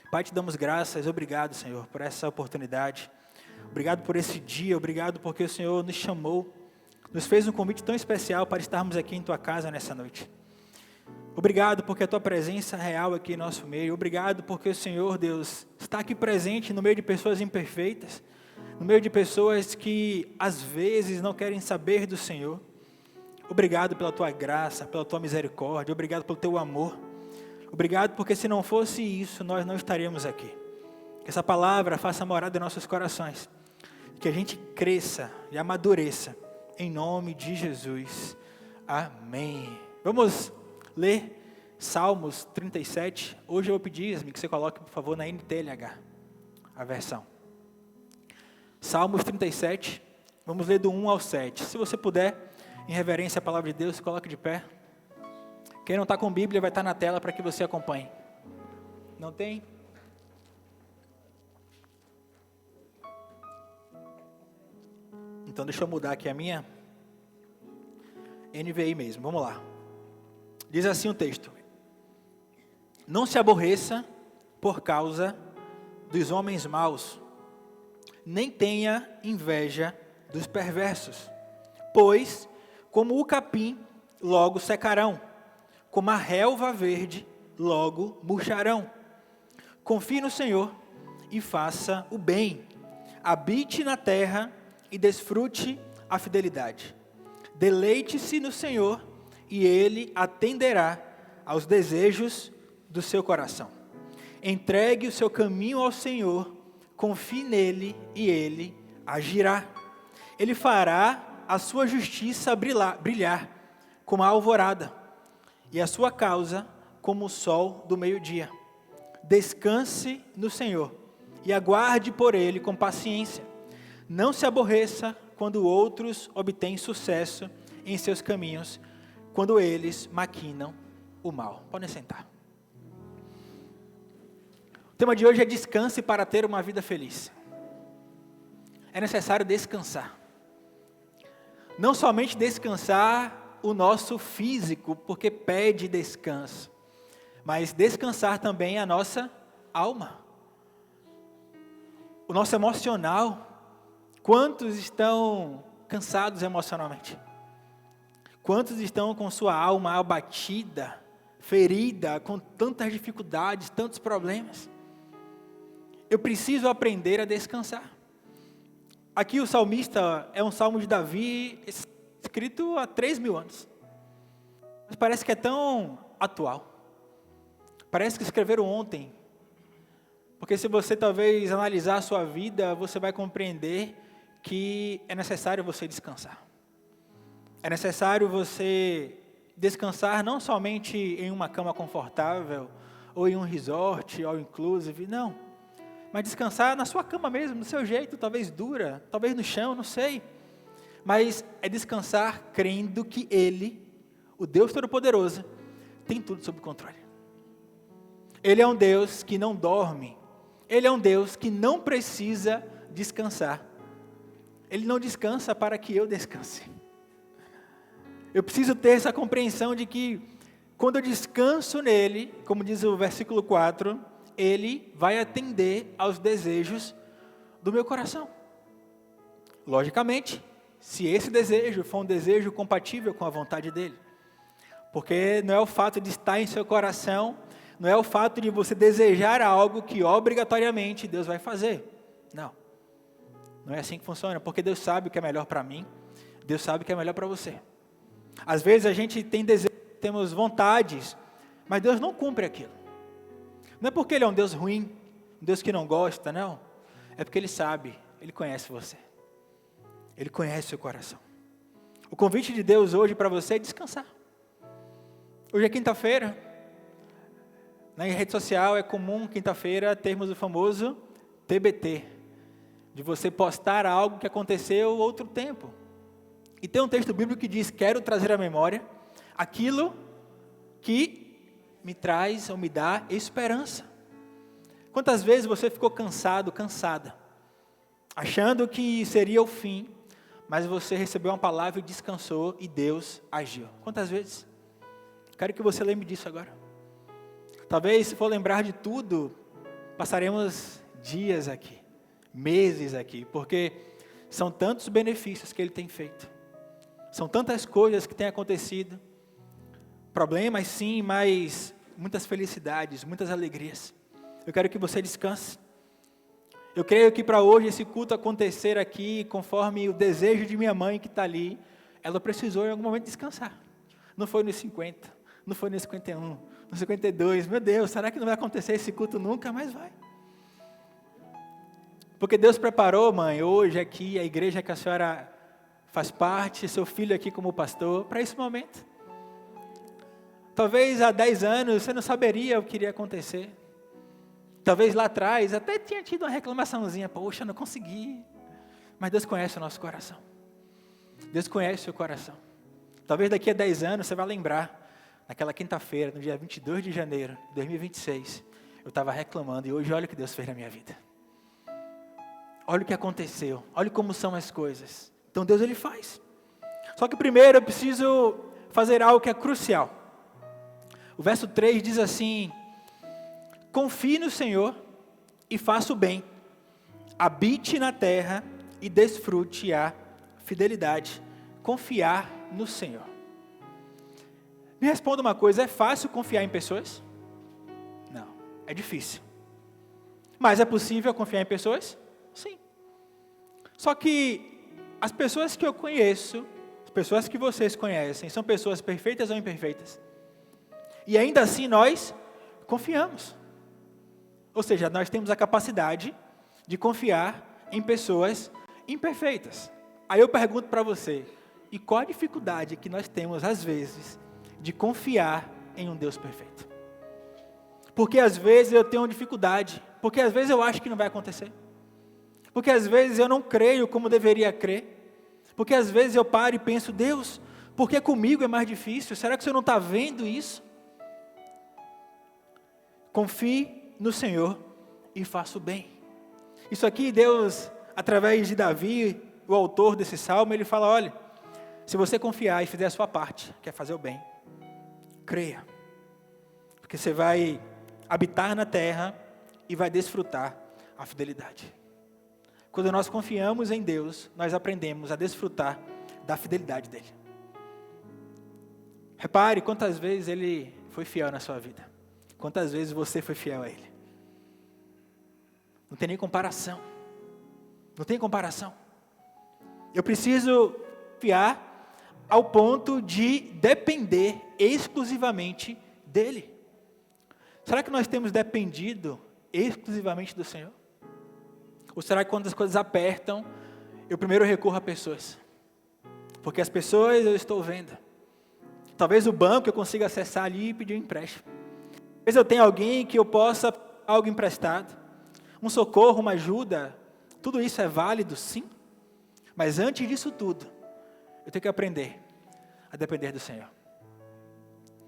Pai, te damos graças, obrigado, Senhor, por essa oportunidade. Obrigado por esse dia, obrigado porque o Senhor nos chamou, nos fez um convite tão especial para estarmos aqui em Tua casa nessa noite. Obrigado porque a Tua presença é real aqui em nosso meio. Obrigado porque o Senhor, Deus, está aqui presente no meio de pessoas imperfeitas, no meio de pessoas que às vezes não querem saber do Senhor. Obrigado pela Tua graça, pela Tua misericórdia, obrigado pelo Teu amor. Obrigado porque se não fosse isso, nós não estaríamos aqui. Que essa palavra faça morada em nossos corações. Que a gente cresça e amadureça. Em nome de Jesus. Amém. Vamos ler Salmos 37. Hoje eu vou pedir, Yasmin, que você coloque, por favor, na NTLH, a versão. Salmos 37. Vamos ler do 1 ao 7. Se você puder, em reverência à palavra de Deus, coloque de pé. Quem não está com Bíblia vai estar na tela para que você acompanhe. Não tem? Então deixa eu mudar aqui a minha NVI mesmo, vamos lá. Diz assim o texto: não se aborreça por causa dos homens maus, nem tenha inveja dos perversos, pois como o capim logo secarão, como a relva verde, logo murcharão. Confie no Senhor e faça o bem. Habite na terra e desfrute a fidelidade. Deleite-se no Senhor e Ele atenderá aos desejos do seu coração. Entregue o seu caminho ao Senhor, confie nele e Ele agirá. Ele fará a sua justiça brilhar como a alvorada, e a sua causa como o sol do meio-dia. Descanse no Senhor e aguarde por Ele com paciência. Não se aborreça quando outros obtêm sucesso em seus caminhos, quando eles maquinam o mal. Podem sentar. O tema de hoje é descanse para ter uma vida feliz. É necessário descansar. Não somente descansar o nosso físico, porque pede descanso, mas descansar também a nossa alma, o nosso emocional. Quantos estão cansados emocionalmente? Quantos estão com sua alma abatida, ferida, com tantas dificuldades, tantos problemas? Eu preciso aprender a descansar. Aqui o salmista é um salmo de Davi, escrito há 3.000 anos. Mas parece que é tão atual. Parece que escreveram ontem. Porque se você talvez analisar a sua vida, você vai compreender que é necessário você descansar. É necessário você descansar não somente em uma cama confortável, ou em um resort, all inclusive, não. Mas descansar na sua cama mesmo, do seu jeito, talvez dura, talvez no chão, não sei. Mas é descansar crendo que Ele, o Deus Todo-Poderoso, tem tudo sob controle. Ele é um Deus que não dorme. Ele é um Deus que não precisa descansar. Ele não descansa para que eu descanse. Eu preciso ter essa compreensão de que quando eu descanso nele, como diz o versículo 4, Ele vai atender aos desejos do meu coração. Logicamente, se esse desejo for um desejo compatível com a vontade dEle. Porque não é o fato de estar em seu coração, não é o fato de você desejar algo que obrigatoriamente Deus vai fazer. Não. Não é assim que funciona, porque Deus sabe o que é melhor para mim, Deus sabe o que é melhor para você. Às vezes a gente tem desejos, temos vontades, mas Deus não cumpre aquilo. Não é porque Ele é um Deus ruim, um Deus que não gosta, não. É porque Ele sabe, Ele conhece você. Ele conhece o seu coração. O convite de Deus hoje para você é descansar. Hoje é quinta-feira. Na rede social é comum, quinta-feira, termos o famoso TBT. De você postar algo que aconteceu outro tempo. E tem um texto bíblico que diz: quero trazer à memória aquilo que me traz ou me dá esperança. Quantas vezes você ficou cansado, cansada, achando que seria o fim, mas você recebeu uma palavra e descansou e Deus agiu? Quantas vezes? Quero que você lembre disso agora. Talvez, se for lembrar de tudo, passaremos dias aqui, meses aqui, porque são tantos benefícios que Ele tem feito. São tantas coisas que têm acontecido. Problemas sim, mas muitas felicidades, muitas alegrias. Eu quero que você descanse. Eu creio que para hoje esse culto acontecer aqui, conforme o desejo de minha mãe que está ali, ela precisou em algum momento descansar. Não foi nos 50, não foi nos 51, nos 52. Meu Deus, será que não vai acontecer esse culto nunca? Mas vai. Porque Deus preparou, mãe, hoje aqui, a igreja que a senhora faz parte, seu filho aqui como pastor, para esse momento. Talvez há 10 anos você não saberia o que iria acontecer. Talvez lá atrás até tinha tido uma reclamaçãozinha, poxa, não consegui. Mas Deus conhece o nosso coração. Deus conhece o seu coração. Talvez daqui a 10 anos você vai lembrar, naquela quinta-feira, no dia 22 de janeiro de 2026, eu estava reclamando e hoje olha o que Deus fez na minha vida. Olha o que aconteceu, olha como são as coisas. Então Deus Ele faz. Só que primeiro eu preciso fazer algo que é crucial. O verso 3 diz assim: confie no Senhor e faça o bem, habite na terra e desfrute a fidelidade. Confiar no Senhor. Me responda uma coisa, é fácil confiar em pessoas? Não, é difícil. Mas é possível confiar em pessoas? Sim. Só que as pessoas que eu conheço, as pessoas que vocês conhecem, são pessoas perfeitas ou imperfeitas? E ainda assim nós confiamos. Ou seja, nós temos a capacidade de confiar em pessoas imperfeitas. Aí eu pergunto para você, e qual a dificuldade que nós temos às vezes de confiar em um Deus perfeito? Porque às vezes eu tenho dificuldade, porque às vezes eu acho que não vai acontecer. Porque às vezes eu não creio como deveria crer. Porque às vezes eu paro e penso, Deus, por que comigo é mais difícil? Será que o Senhor não está vendo isso? Confie no Senhor e faça o bem. Isso aqui Deus, através de Davi, o autor desse salmo, ele fala, olha, se você confiar e fizer a sua parte, que é fazer o bem, creia. Porque você vai habitar na terra e vai desfrutar a fidelidade. Quando nós confiamos em Deus, nós aprendemos a desfrutar da fidelidade dEle. Repare quantas vezes Ele foi fiel na sua vida. Quantas vezes você foi fiel a Ele. Não tem nem comparação. Não tem comparação. Eu preciso confiar ao ponto de depender exclusivamente dEle. Será que nós temos dependido exclusivamente do Senhor? Ou será que quando as coisas apertam, eu primeiro recorro a pessoas? Porque as pessoas eu estou vendo. Talvez o banco eu consiga acessar ali e pedir um empréstimo. Talvez eu tenha alguém que eu possa algo emprestado. Um socorro, uma ajuda. Tudo isso é válido, sim. Mas antes disso tudo, eu tenho que aprender a depender do Senhor.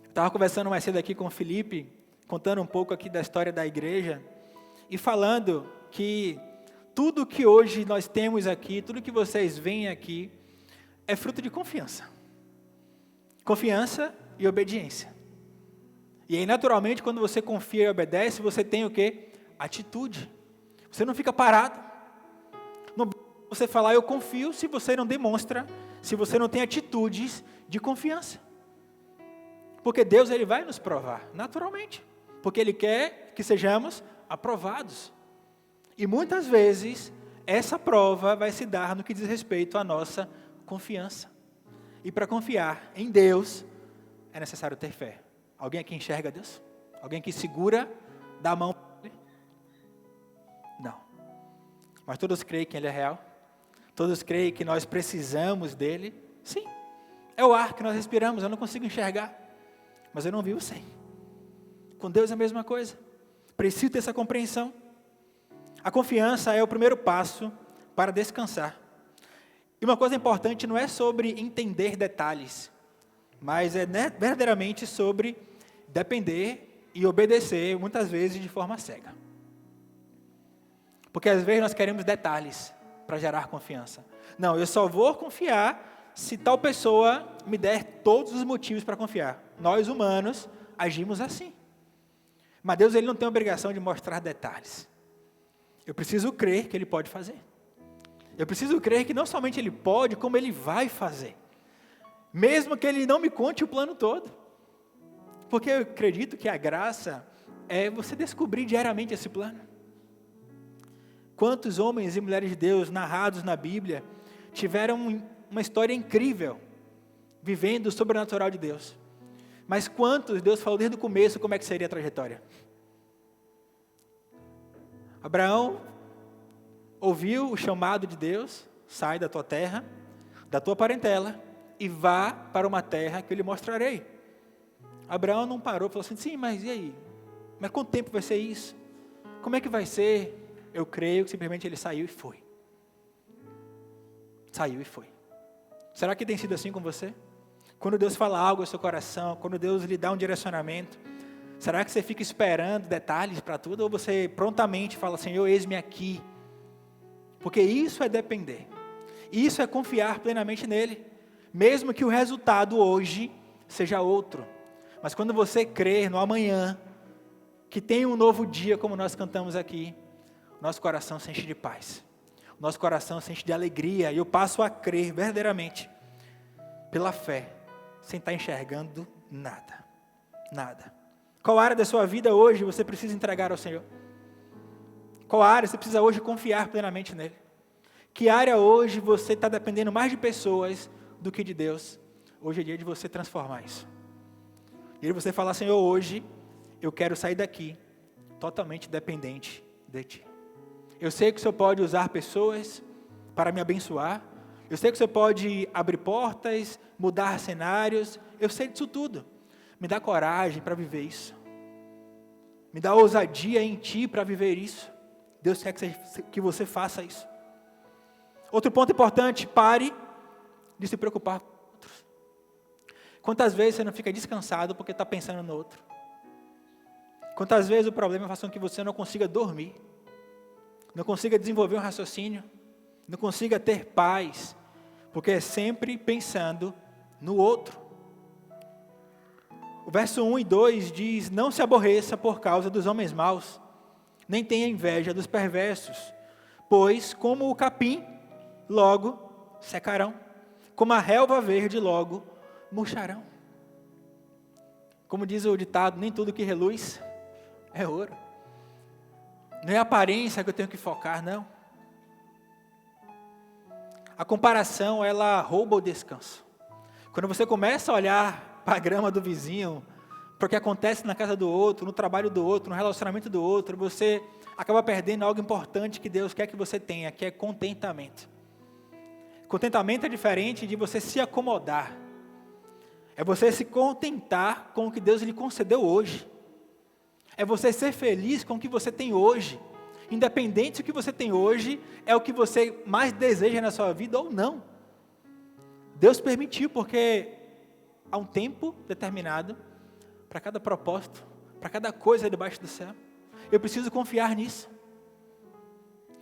Eu estava conversando mais cedo aqui com o Felipe, contando um pouco aqui da história da igreja, e falando que tudo que hoje nós temos aqui, tudo que vocês veem aqui, é fruto de confiança. Confiança e obediência. E aí, naturalmente, quando você confia e obedece, você tem o quê? Atitude. Você não fica parado. Não você falar, eu confio, se você não demonstra, se você não tem atitudes de confiança. Porque Deus, Ele vai nos provar, naturalmente. Porque Ele quer que sejamos aprovados. E muitas vezes, essa prova vai se dar no que diz respeito à nossa confiança. E para confiar em Deus, é necessário ter fé. Alguém aqui enxerga Deus? Alguém que segura, dá a mão para Ele? Não. Mas todos creem que Ele é real? Todos creem que nós precisamos dEle? Sim. É o ar que nós respiramos, eu não consigo enxergar. Mas eu não vivo sem. Com Deus é a mesma coisa. Preciso ter essa compreensão. A confiança é o primeiro passo para descansar. E uma coisa importante não é sobre entender detalhes, mas é verdadeiramente sobre depender e obedecer, muitas vezes de forma cega. Porque às vezes nós queremos detalhes para gerar confiança. Não, eu só vou confiar se tal pessoa me der todos os motivos para confiar. Nós humanos agimos assim. Mas Deus ele não tem a obrigação de mostrar detalhes. Eu preciso crer que Ele pode fazer. Eu preciso crer que não somente Ele pode, como Ele vai fazer. Mesmo que Ele não me conte o plano todo. Porque eu acredito que a graça é você descobrir diariamente esse plano. Quantos homens e mulheres de Deus narrados na Bíblia tiveram uma história incrível, vivendo o sobrenatural de Deus. Mas quantos Deus falou desde o começo como é que seria a trajetória? Abraão ouviu o chamado de Deus, sai da tua terra, da tua parentela, e vá para uma terra que eu lhe mostrarei. Abraão não parou e falou assim, sim, mas e aí? Mas quanto tempo vai ser isso? Como é que vai ser? Eu creio que simplesmente ele saiu e foi. Saiu e foi. Será que tem sido assim com você? Quando Deus fala algo ao seu coração, quando Deus lhe dá um direcionamento, será que você fica esperando detalhes para tudo? Ou você prontamente fala, Senhor, eis-me aqui? Porque isso é depender. Isso é confiar plenamente nele. Mesmo que o resultado hoje seja outro. Mas quando você crer no amanhã, que tem um novo dia, como nós cantamos aqui, nosso coração se enche de paz. Nosso coração se enche de alegria. E eu passo a crer verdadeiramente, pela fé, sem estar enxergando nada. Nada. Qual área da sua vida hoje você precisa entregar ao Senhor? Qual área você precisa hoje confiar plenamente nele? Que área hoje você está dependendo mais de pessoas do que de Deus? Hoje é dia de você transformar isso. Dia de você falar, Senhor, hoje eu quero sair daqui totalmente dependente de Ti. Eu sei que o Senhor pode usar pessoas para me abençoar. Eu sei que o Senhor pode abrir portas, mudar cenários. Eu sei disso tudo. Me dá coragem para viver isso. Me dá ousadia em Ti para viver isso. Deus quer que você faça isso. Outro ponto importante, pare de se preocupar com outros. Quantas vezes você não fica descansado porque está pensando no outro? Quantas vezes o problema faz com que você não consiga dormir, não consiga desenvolver um raciocínio, não consiga ter paz, porque é sempre pensando no outro. O verso 1 e 2 diz, não se aborreça por causa dos homens maus, nem tenha inveja dos perversos, pois como o capim, logo secarão, como a relva verde, logo murcharão. Como diz o ditado, nem tudo que reluz é ouro. Não é a aparência que eu tenho que focar, não. A comparação, ela rouba o descanso. Quando você começa a olhar para a grama do vizinho, para o que acontece na casa do outro, no trabalho do outro, no relacionamento do outro, você acaba perdendo algo importante que Deus quer que você tenha, que é contentamento. Contentamento é diferente de você se acomodar. É você se contentar com o que Deus lhe concedeu hoje. É você ser feliz com o que você tem hoje. Independente se o que você tem hoje é o que você mais deseja na sua vida ou não. Deus permitiu, porque há um tempo determinado para cada propósito, para cada coisa debaixo do céu. Eu preciso confiar nisso.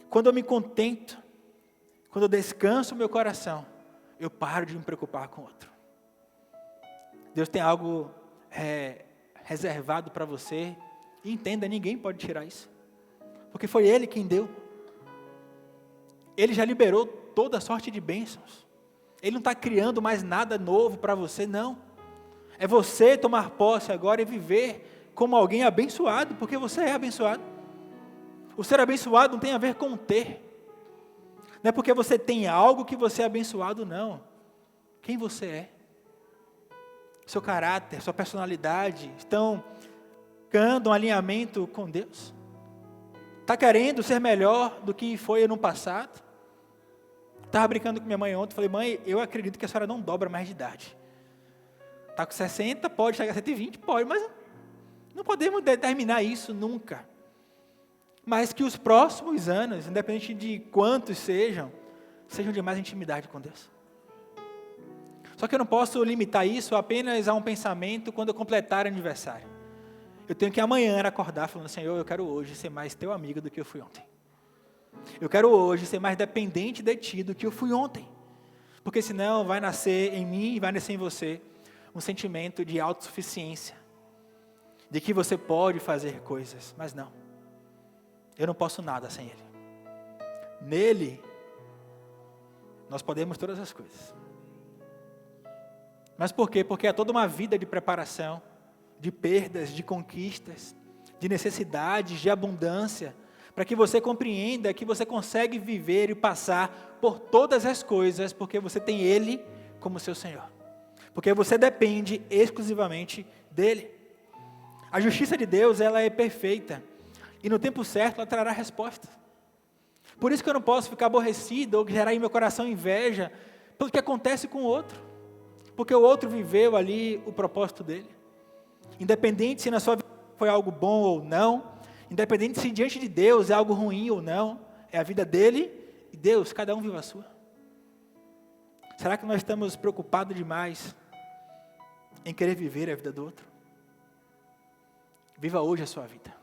Quando eu me contento, quando eu descanso o meu coração, eu paro de me preocupar com o outro. Deus tem algo reservado para você. E entenda, ninguém pode tirar isso. Porque foi Ele quem deu. Ele já liberou toda sorte de bênçãos. Ele não está criando mais nada novo para você, não. É você tomar posse agora e viver como alguém abençoado, porque você é abençoado. O ser abençoado não tem a ver com ter. Não é porque você tem algo que você é abençoado, não. Quem você é? Seu caráter, sua personalidade estão buscando um alinhamento com Deus? Está querendo ser melhor do que foi no passado? Estava brincando com minha mãe ontem, falei, mãe, eu acredito que a senhora não dobra mais de idade. Está com 60, pode chegar a 120, pode, mas não podemos determinar isso nunca. Mas que os próximos anos, independente de quantos sejam de mais intimidade com Deus. Só que eu não posso limitar isso apenas a um pensamento quando eu completar aniversário. Eu tenho que amanhã acordar falando, Senhor, eu quero hoje ser mais teu amigo do que eu fui ontem. Eu quero hoje ser mais dependente de Ti do que eu fui ontem. Porque senão vai nascer em mim e vai nascer em você um sentimento de autossuficiência. de que você pode fazer coisas, mas não. Eu não posso nada sem Ele. Nele, nós podemos todas as coisas. Mas por quê? Porque é toda uma vida de preparação, de perdas, de conquistas, de necessidades, de abundância, para que você compreenda que você consegue viver e passar por todas as coisas, porque você tem Ele como seu Senhor. Porque você depende exclusivamente dEle. A justiça de Deus, ela é perfeita. E no tempo certo, ela trará resposta. Por isso que eu não posso ficar aborrecido ou gerar em meu coração inveja pelo que acontece com o outro. Porque o outro viveu ali o propósito dele. Independente se na sua vida foi algo bom ou não, independente se diante de Deus é algo ruim ou não, é a vida dele e Deus, cada um vive a sua. Será que nós estamos preocupados demais em querer viver a vida do outro? Viva hoje a sua vida.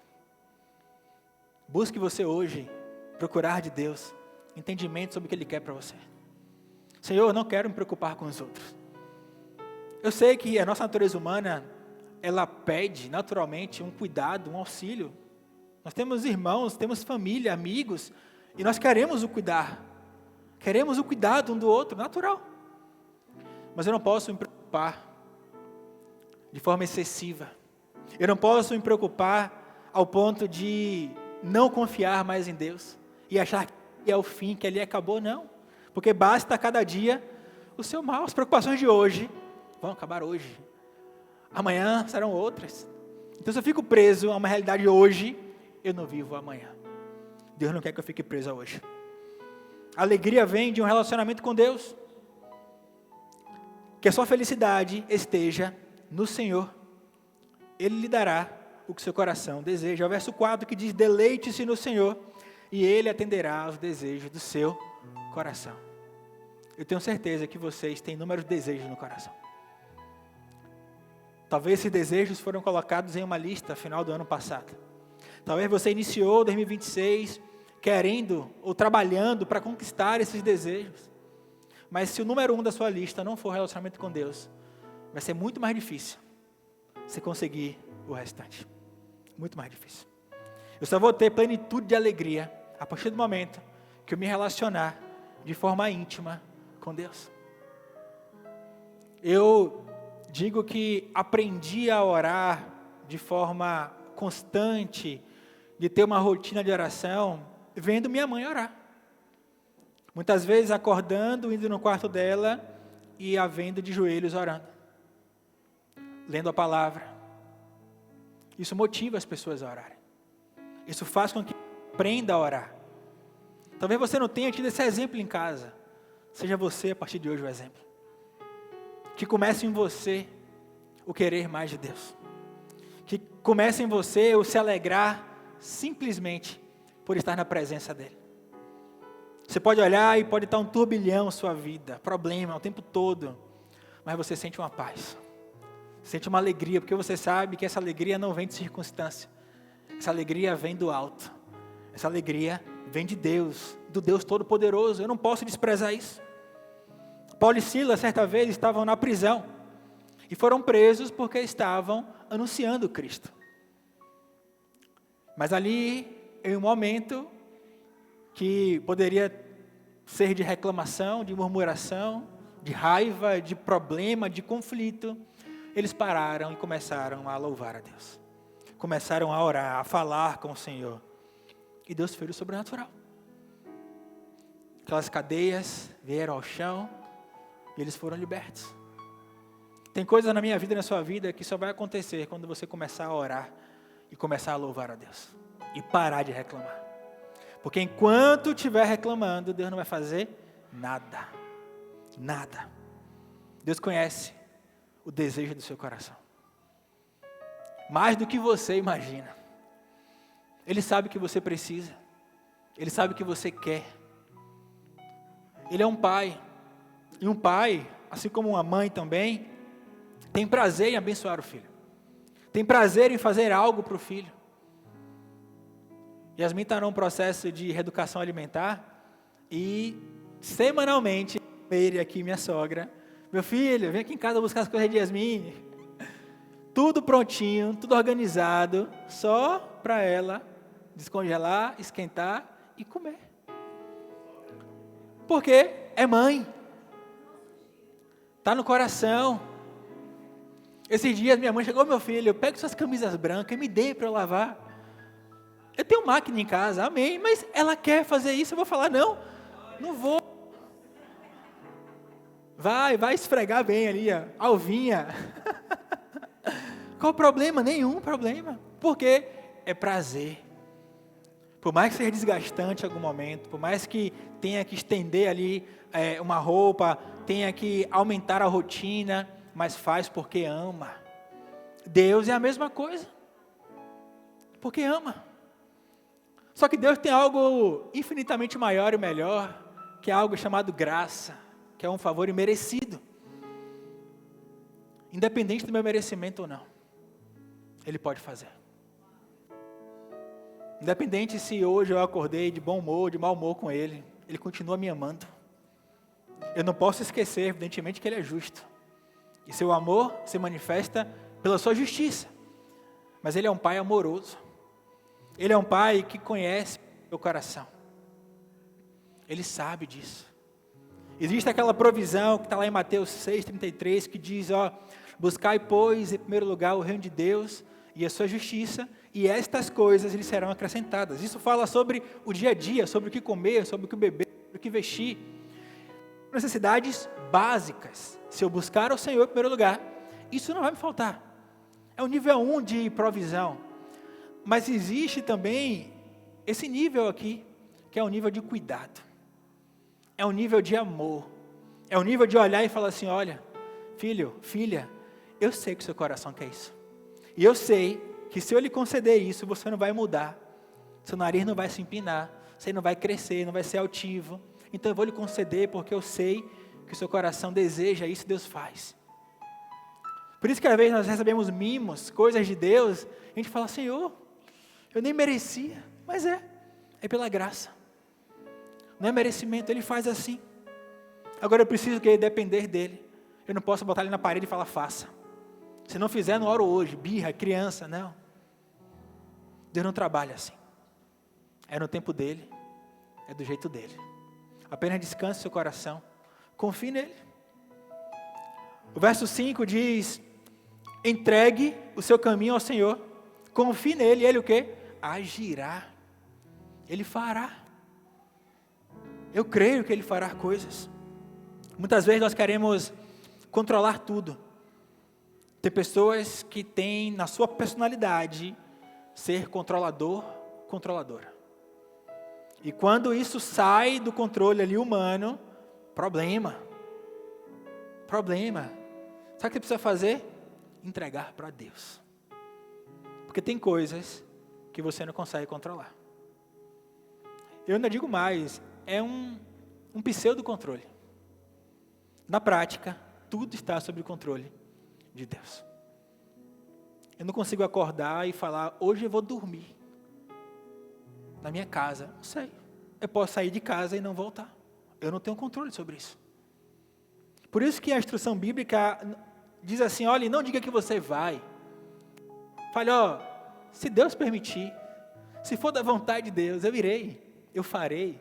Busque você hoje procurar de Deus entendimento sobre o que Ele quer para você. Senhor, eu não quero me preocupar com os outros. Eu sei que a nossa natureza humana, ela pede naturalmente um cuidado, um auxílio. Nós temos irmãos, temos família, amigos, e nós queremos o cuidar. Queremos o cuidado um do outro, natural. Mas eu não posso me preocupar de forma excessiva. Eu não posso me preocupar ao ponto de não confiar mais em Deus e achar que é o fim, que ali acabou, não. Porque basta cada dia o seu mal. As preocupações de hoje vão acabar hoje. Amanhã serão outras. Então se eu fico preso a uma realidade hoje, eu não vivo amanhã. Deus não quer que eu fique preso a hoje. A alegria vem de um relacionamento com Deus. Que a sua felicidade esteja no Senhor. Ele lhe dará o que seu coração deseja. É o verso 4 que diz: deleite-se no Senhor e Ele atenderá aos desejos do seu coração. Eu tenho certeza que vocês têm inúmeros desejos no coração. Talvez esses desejos foram colocados em uma lista final do ano passado. Talvez você iniciou 2026 querendo ou trabalhando para conquistar esses desejos. Mas se o número 1 da sua lista não for relacionamento com Deus, vai ser muito mais difícil você conseguir o restante. Muito mais difícil. Eu só vou ter plenitude de alegria a partir do momento que eu me relacionar de forma íntima com Deus. Eu digo que aprendi a orar de forma constante, de ter uma rotina de oração, vendo minha mãe orar. Muitas vezes acordando, indo no quarto dela e a vendo de joelhos orando. Lendo a palavra. Isso motiva as pessoas a orarem. Isso faz com que aprenda a orar. Talvez você não tenha tido esse exemplo em casa. Seja você, a partir de hoje, o exemplo. Que comece em você o querer mais de Deus. Que comece em você o se alegrar simplesmente por estar na presença dEle. Você pode olhar e pode estar um turbilhão sua vida, problema o tempo todo, mas você sente uma paz. Sente uma alegria, porque você sabe que essa alegria não vem de circunstância. Essa alegria vem do alto. Essa alegria vem de Deus, do Deus Todo-Poderoso. Eu não posso desprezar isso. Paulo e Silas, certa vez, estavam na prisão. E foram presos porque estavam anunciando Cristo. Mas ali, em um momento que poderia ser de reclamação, de murmuração, de raiva, de problema, de conflito, eles pararam e começaram a louvar a Deus. Começaram a orar, a falar com o Senhor. E Deus fez o sobrenatural. Aquelas cadeias vieram ao chão e eles foram libertos. Tem coisas na minha vida e na sua vida que só vai acontecer quando você começar a orar e começar a louvar a Deus. E parar de reclamar. Porque enquanto estiver reclamando, Deus não vai fazer nada. Nada. Deus conhece o desejo do seu coração. Mais do que você imagina. Ele sabe o que você precisa. Ele sabe o que você quer. Ele é um pai. E um pai, assim como uma mãe também, tem prazer em abençoar o filho. Tem prazer em fazer algo para o filho. Yasmin está num processo de reeducação alimentar e semanalmente, ele aqui, minha sogra, meu filho, vem aqui em casa buscar as coisas de Yasmin. Tudo prontinho, tudo organizado, só para ela descongelar, esquentar e comer. Porque é mãe. Está no coração. Esses dias minha mãe chegou, meu filho, pega suas camisas brancas e me dê para eu lavar. Eu tenho máquina em casa, amém, mas ela quer fazer isso, eu vou falar, não vou. Vai esfregar bem ali, a alvinha. Qual o problema? Nenhum problema. Porque é prazer. Por mais que seja desgastante em algum momento, por mais que tenha que estender ali uma roupa, tenha que aumentar a rotina, mas faz porque ama. Deus é a mesma coisa. Porque ama. Só que Deus tem algo infinitamente maior e melhor, que é algo chamado graça, que é um favor imerecido. Independente do meu merecimento ou não, Ele pode fazer. Independente se hoje eu acordei de bom humor, de mau humor com Ele, Ele continua me amando. Eu não posso esquecer, evidentemente, que Ele é justo. E seu amor se manifesta pela sua justiça. Mas Ele é um Pai amoroso. Ele é um Pai que conhece o meu coração. Ele sabe disso. Existe aquela provisão que está lá em Mateus 6,33, que diz, buscai, pois, em primeiro lugar o reino de Deus e a sua justiça, e estas coisas lhes serão acrescentadas. Isso fala sobre o dia a dia, sobre o que comer, sobre o que beber, sobre o que vestir. Necessidades básicas. Se eu buscar ao Senhor em primeiro lugar, isso não vai me faltar. É o nível 1 de provisão. Mas existe também esse nível aqui, que é o nível de cuidado. É o nível de amor. É o nível de olhar e falar assim, olha, filho, filha, eu sei que seu coração quer isso. E eu sei que se eu lhe conceder isso, você não vai mudar. Seu nariz não vai se empinar, você não vai crescer, não vai ser altivo. Então eu vou lhe conceder porque eu sei que o seu coração deseja isso e Deus faz. Por isso que às vezes nós recebemos mimos, coisas de Deus, a gente fala, Senhor, eu nem merecia, mas é pela graça. Não é merecimento, Ele faz assim. Agora eu preciso depender dEle. Eu não posso botar Ele na parede e falar, faça. Se não fizer, não oro hoje, birra, criança, não. Deus não trabalha assim. É no tempo dEle, é do jeito dEle. Apenas descanse seu coração, confie nele. O verso 5 diz, entregue o seu caminho ao Senhor, confie nele, e Ele o quê? Agirá, Ele fará. Eu creio que Ele fará coisas. Muitas vezes nós queremos controlar tudo. Tem pessoas que têm na sua personalidade ser controlador, controladora. E quando isso sai do controle ali humano, problema. Sabe o que você precisa fazer? Entregar para Deus. Porque tem coisas que você não consegue controlar. Eu ainda digo mais, é um pseudo-controle. Na prática, tudo está sob o controle de Deus. Eu não consigo acordar e falar, hoje eu vou dormir na minha casa. Não sei. Eu posso sair de casa e não voltar. Eu não tenho controle sobre isso. Por isso que a instrução bíblica diz assim, olha, não diga que você vai. Fale, se Deus permitir, se for da vontade de Deus, eu irei, eu farei.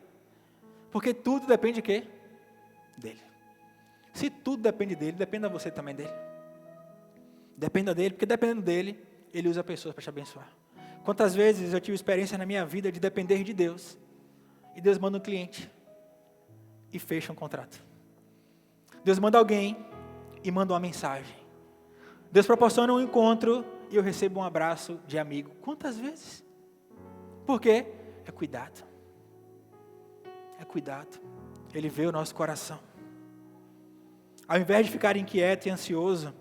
Porque tudo depende de quê? Dele. Se tudo depende dele, dependa você também dele. Dependa dele, porque dependendo dele, ele usa pessoas para te abençoar. Quantas vezes eu tive experiência na minha vida de depender de Deus, e Deus manda um cliente, e fecha um contrato. Deus manda alguém, e manda uma mensagem. Deus proporciona um encontro, e eu recebo um abraço de amigo. Quantas vezes? Por quê? É cuidado. É cuidado. Ele vê o nosso coração. Ao invés de ficar inquieto e ansioso,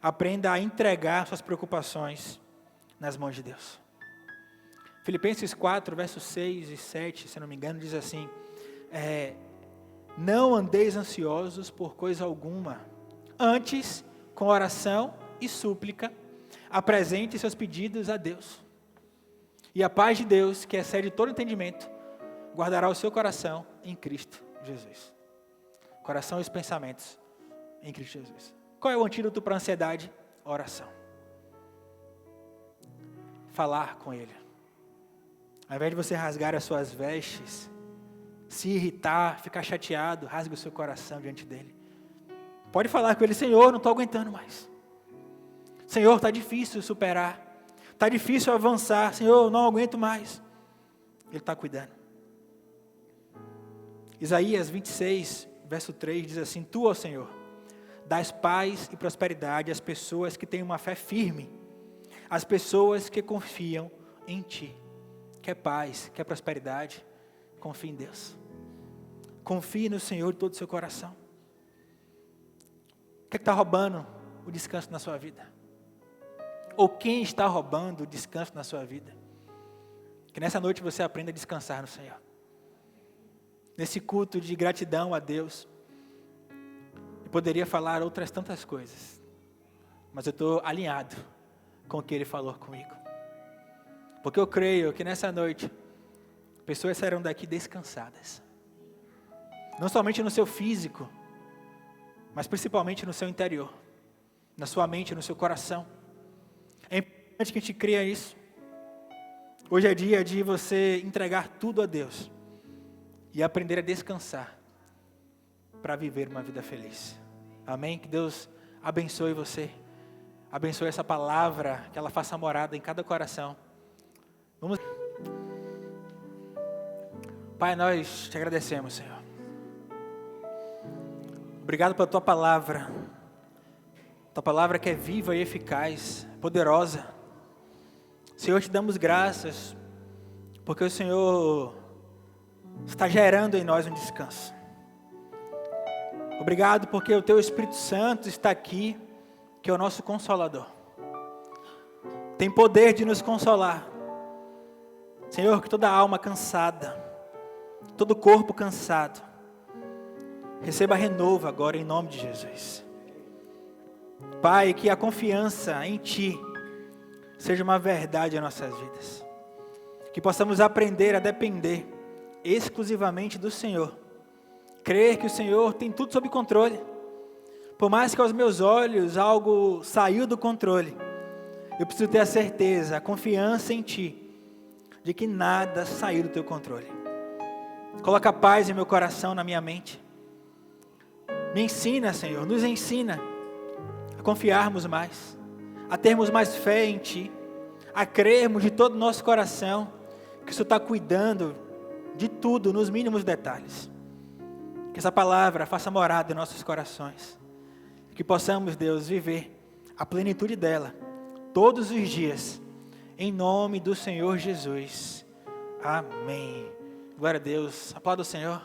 aprenda a entregar suas preocupações nas mãos de Deus. Filipenses 4, versos 6 e 7, se não me engano, diz assim, não andeis ansiosos por coisa alguma, antes, com oração e súplica, apresente seus pedidos a Deus. E a paz de Deus, que excede todo entendimento, guardará o seu coração em Cristo Jesus. Coração e os pensamentos em Cristo Jesus. Qual é o antídoto para a ansiedade? Oração. falar com Ele. Ao invés de você rasgar as suas vestes, se irritar, ficar chateado, rasgue o seu coração diante dEle. Pode falar com Ele: Senhor, não estou aguentando mais. Senhor, está difícil superar. Está difícil avançar. Senhor, não aguento mais. Ele está cuidando. Isaías 26, verso 3 diz assim: Tu, ó Senhor, dás paz e prosperidade às pessoas que têm uma fé firme, às pessoas que confiam em Ti. Quer paz, quer prosperidade? Confie em Deus. Confie no Senhor de todo o seu coração. O que está roubando o descanso na sua vida? Ou quem está roubando o descanso na sua vida? Que nessa noite você aprenda a descansar no Senhor. Nesse culto de gratidão a Deus, eu poderia falar outras tantas coisas, mas eu estou alinhado com o que Ele falou comigo. Porque eu creio que nessa noite, pessoas sairão daqui descansadas. Não somente no seu físico, mas principalmente no seu interior, na sua mente, no seu coração. É importante que a gente creia isso. Hoje é dia de você entregar tudo a Deus e aprender a descansar para viver uma vida feliz. Amém? Que Deus abençoe você. Abençoe essa palavra, que ela faça morada em cada coração. Vamos. Pai, nós te agradecemos, Senhor. Obrigado pela Tua palavra. Tua palavra que é viva e eficaz, poderosa. Senhor, te damos graças, porque o Senhor está gerando em nós um descanso. Obrigado porque o Teu Espírito Santo está aqui, que é o nosso Consolador. Tem poder de nos consolar. Senhor, que toda alma cansada, todo corpo cansado, receba renovo agora em nome de Jesus. Pai, que a confiança em Ti seja uma verdade em nossas vidas. Que possamos aprender a depender exclusivamente do Senhor. Crer que o Senhor tem tudo sob controle. Por mais que aos meus olhos algo saiu do controle, eu preciso ter a certeza, a confiança em Ti, de que nada saiu do Teu controle. Coloca paz em meu coração, na minha mente. Me ensina, Senhor, nos ensina a confiarmos mais, a termos mais fé em Ti, a crermos de todo o nosso coração que o Senhor está cuidando de tudo, nos mínimos detalhes. Que essa palavra faça morada em nossos corações, que possamos, Deus, viver a plenitude dela todos os dias, em nome do Senhor Jesus. Amém. Glória a Deus. Aplauda o Senhor.